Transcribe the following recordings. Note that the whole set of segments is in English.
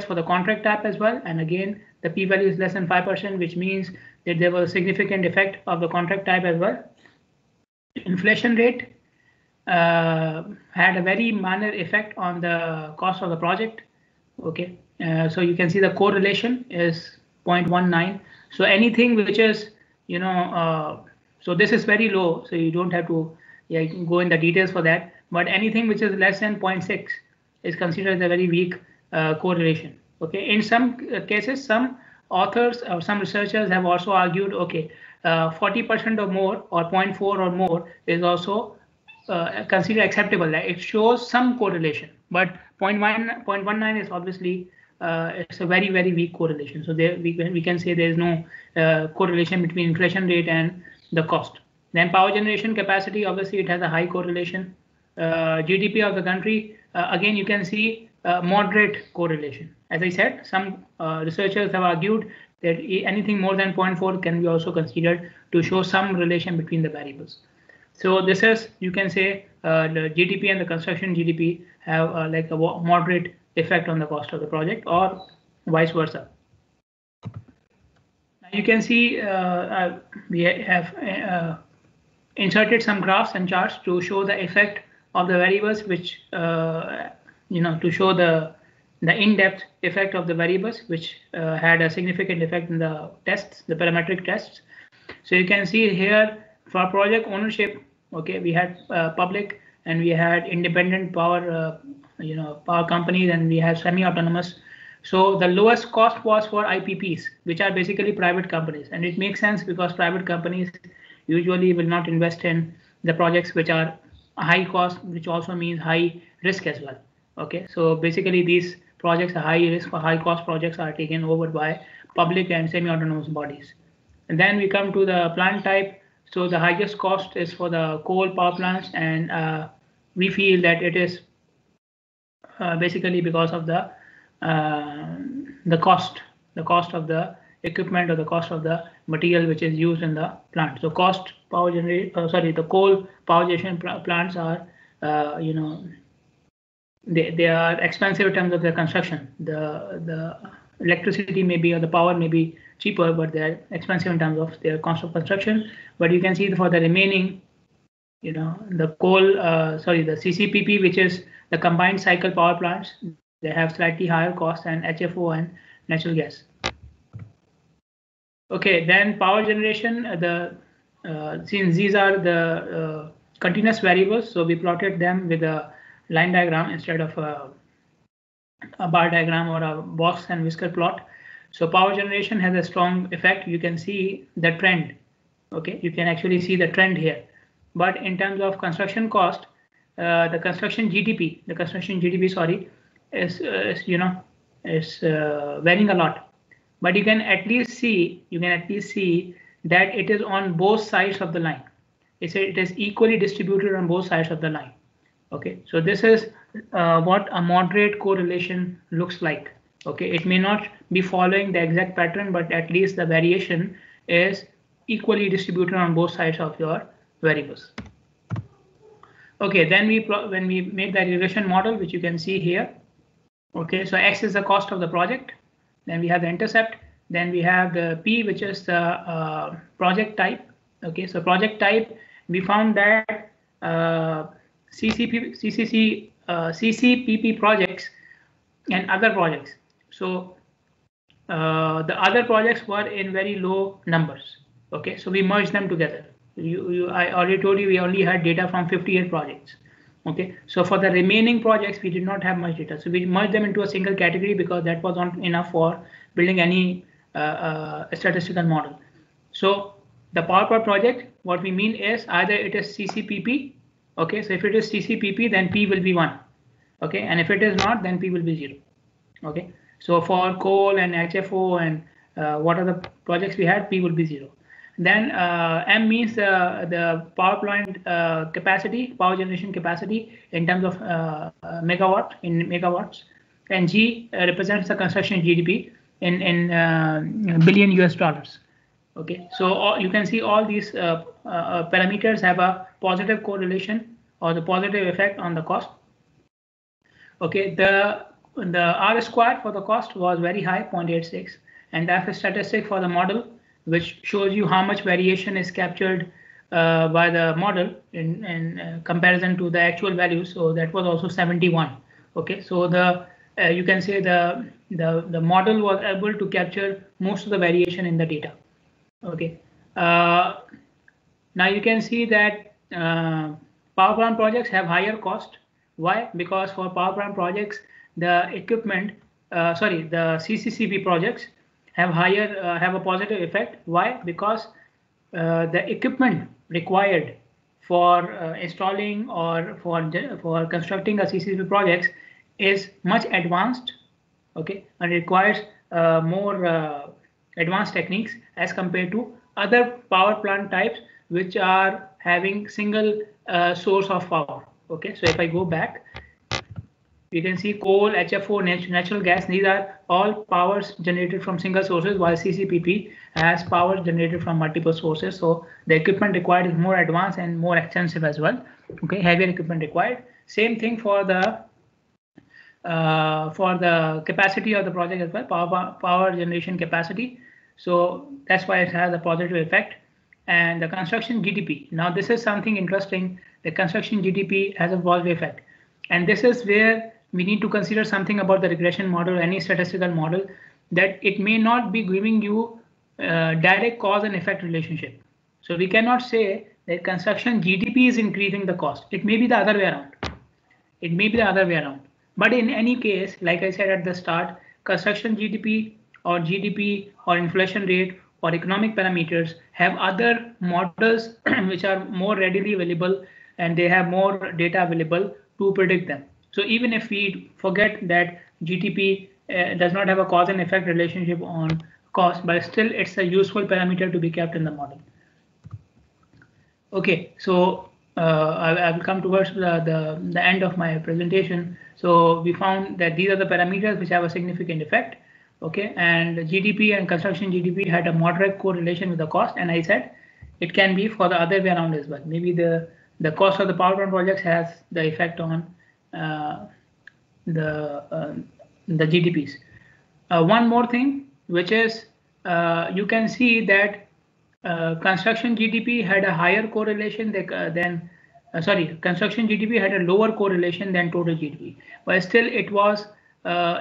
for the contract type as well. And again, the p-value is less than 5%, which means that there was a significant effect of the contract type as well. Inflation rate had a very minor effect on the cost of the project. Okay, so you can see the correlation is 0.19. So anything which is, so this is very low, so you don't have to go in the details for that. But anything which is less than 0.6 is considered a very weak correlation. Okay, in some cases, some authors or some researchers have also argued, okay, 40% or more or 0.4 or more is also considered acceptable. It shows some correlation, but 0.19 is obviously it's a very, very weak correlation. So there we can say there is no correlation between inflation rate and the cost. Then power generation capacity, obviously it has a high correlation. GDP of the country, again you can see moderate correlation. As I said, some researchers have argued that anything more than 0.4 can be also considered to show some relation between the variables. So this is, you can say, the GDP and the construction GDP have like a moderate effect on the cost of the project, or vice versa. Now you can see we have inserted some graphs and charts to show the effect of the variables, which to show the in-depth effect of the variables, which had a significant effect in the tests, the parametric tests. So you can see here for project ownership, okay, we had public and we had independent power, power companies, and we have semi-autonomous. So the lowest cost was for IPPs, which are basically private companies, and it makes sense because private companies usually will not invest in the projects which are high cost, which also means high risk as well. Okay, so basically these projects are high risk or high cost projects are taken over by public and semi-autonomous bodies. And then we come to the plant type. So the highest cost is for the coal power plants, and we feel that it is basically because of the cost of the equipment or the cost of the material which is used in the plant. So the coal power generation plants are, they are expensive in terms of their construction. The electricity may be, or the power may be cheaper, but they're expensive in terms of their cost of construction. But you can see for the remaining, the coal, the CCPP, which is the combined cycle power plants, they have slightly higher cost than HFO and natural gas. Okay, then power generation, since these are the continuous variables, so we plotted them with a line diagram instead of a bar diagram or a box and whisker plot. So power generation has a strong effect. You can see the trend. Okay, you can actually see the trend here. But in terms of construction cost, the construction GDP, is varying a lot. But you can at least see that it is on both sides of the line. It is equally distributed on both sides of the line. Okay, so this is what a moderate correlation looks like. Okay, it may not be following the exact pattern, but at least the variation is equally distributed on both sides of your variables. Okay, then when we make the regression model, which you can see here. Okay, so X is the cost of the project. Then we have the intercept. Then we have the P, which is the project type. Okay, so project type, we found that CCPP projects and other projects. So the other projects were in very low numbers. Okay, so we merged them together. I already told you we only had data from 58 projects. Okay, so for the remaining projects, we did not have much data. So we merged them into a single category because that was not enough for building any statistical model. So the power per project, what we mean is either it is CCPP. Okay, so if it is CCPP, then P will be 1. Okay, and if it is not, then P will be 0. Okay, so for coal and HFO and what are the projects we had, P will be 0. Then M means the power plant capacity, power generation capacity in terms of megawatts, and G represents the construction GDP in billion US dollars. Okay, so you can see all these parameters have a positive correlation or the positive effect on the cost. Okay, the the R squared for the cost was very high, 0.86, and the F statistic for the model, which shows you how much variation is captured by the model in comparison to the actual value. So that was also 71. Okay, so the you can say the model was able to capture most of the variation in the data. Okay, now you can see that power plant projects have higher cost. Why? Because for power plant projects, the equipment, the CCCP projects have higher have a positive effect. Why? Because the equipment required for installing or for constructing a CCCP projects is much advanced, okay, and requires more advanced techniques as compared to other power plant types which are having single source of power. Okay, so if I go back, you can see coal, HFO, natural gas. These are all powers generated from single sources, while CCPP has power generated from multiple sources. So the equipment required is more advanced and more expensive as well. Okay, heavier equipment required. Same thing for the capacity of the project as well, power generation capacity. So that's why it has a positive effect. And the construction GDP. Now this is something interesting. The construction GDP has a positive effect, and this is where we need to consider something about the regression model, any statistical model, that it may not be giving you direct cause and effect relationship. So we cannot say that construction GDP is increasing the cost. It may be the other way around. It may be the other way around. But in any case, like I said at the start, construction GDP or inflation rate or economic parameters have other models which are more readily available, and they have more data available to predict them. So even if we forget that GDP does not have a cause and effect relationship on cost, but still it's a useful parameter to be kept in the model. Okay, so I will come towards the end of my presentation. So we found that these are the parameters which have a significant effect. Okay, and GDP and construction GDP had a moderate correlation with the cost, and I said it can be for the other way around as well. Maybe the cost of the power plant projects has the effect on the GDPs. One more thing, which is you can see that construction GDP had a higher correlation construction GDP had a lower correlation than total GDP, but still it was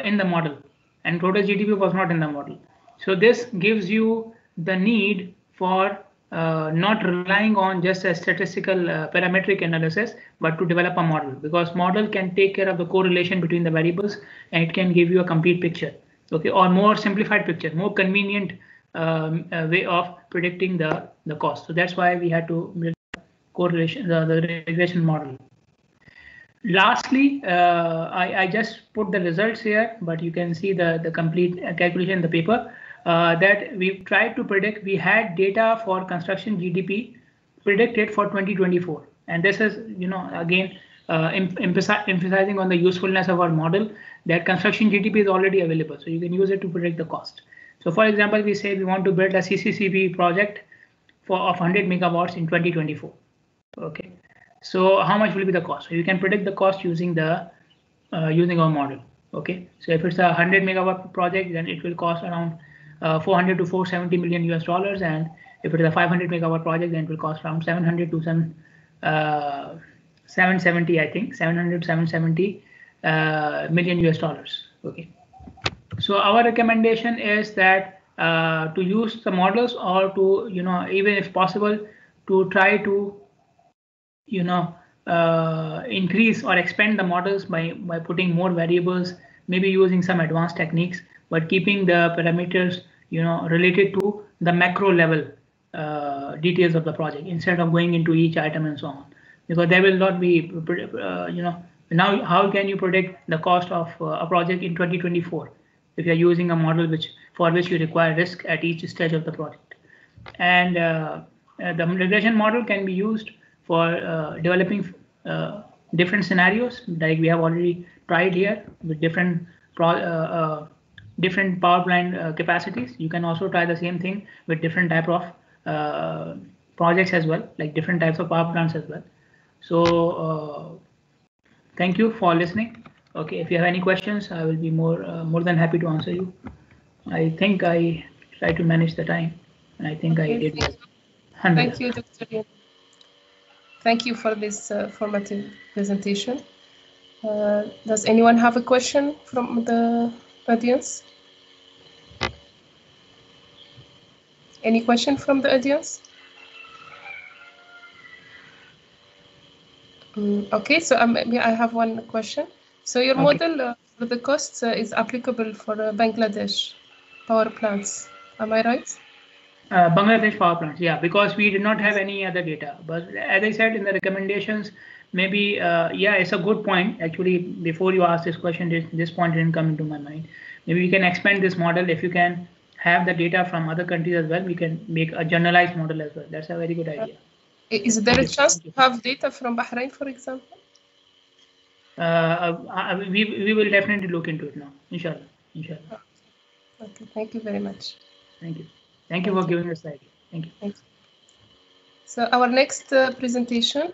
in the model, and total GDP was not in the model. So this gives you the need for not relying on just a statistical parametric analysis, but to develop a model, because model can take care of the correlation between the variables, and it can give you a complete picture, okay, or more simplified picture, more convenient way of predicting the cost. So that's why we had to build correlation, the regression model. Lastly, I just put the results here, but you can see the complete calculation in the paper. That we've tried to predict. We had data for construction GDP predicted for 2024, and this is, again emphasizing on the usefulness of our model, that construction GDP is already available, so you can use it to predict the cost. So for example, we say we want to build a CCCP project of 100 megawatts in 2024. Okay, so how much will be the cost? So you can predict the cost using using our model. Okay, so if it's a 100 megawatt project, then it will cost around 400 to 470 million US dollars, and if it is a 500 megawatt project, then it will cost around 700 to 770, I think 700 to 770 million US dollars. Okay, so our recommendation is that to use the models, or to even if possible to try to increase or expand the models by putting more variables, maybe using some advanced techniques, but keeping the parameters related to the macro level details of the project, instead of going into each item and so on, because there will not be now how can you predict the cost of a project in 2024 if you're using a model for which you require risk at each stage of the project. And the regression model can be used for developing different scenarios, like we have already tried here with different power plant capacities. You can also try the same thing with different type of projects as well, like different types of power plants as well. So thank you for listening. Okay, if you have any questions, I will be more than happy to answer you. I think I try to manage the time, and I think I did well. Thank you, Dr. Yin. Thank you for this formative presentation. Does anyone have a question from the audience? Any question from the audience? Okay, so maybe I have one question. So your model for the costs is applicable for Bangladesh power plants. Am I right? Bangladesh power plants, yeah, because we did not have any other data. But as I said in the recommendations, maybe, yeah, it's a good point. Actually, before you asked this question, this point didn't come into my mind. Maybe we can expand this model. If you can have the data from other countries as well, we can make a generalized model as well. That's a very good idea. Is there a chance to have data from Bahrain, for example? We will definitely look into it now, inshallah. Inshallah. Okay, thank you very much. Thank you. Thank you for giving us the idea. Thank you. So our next presentation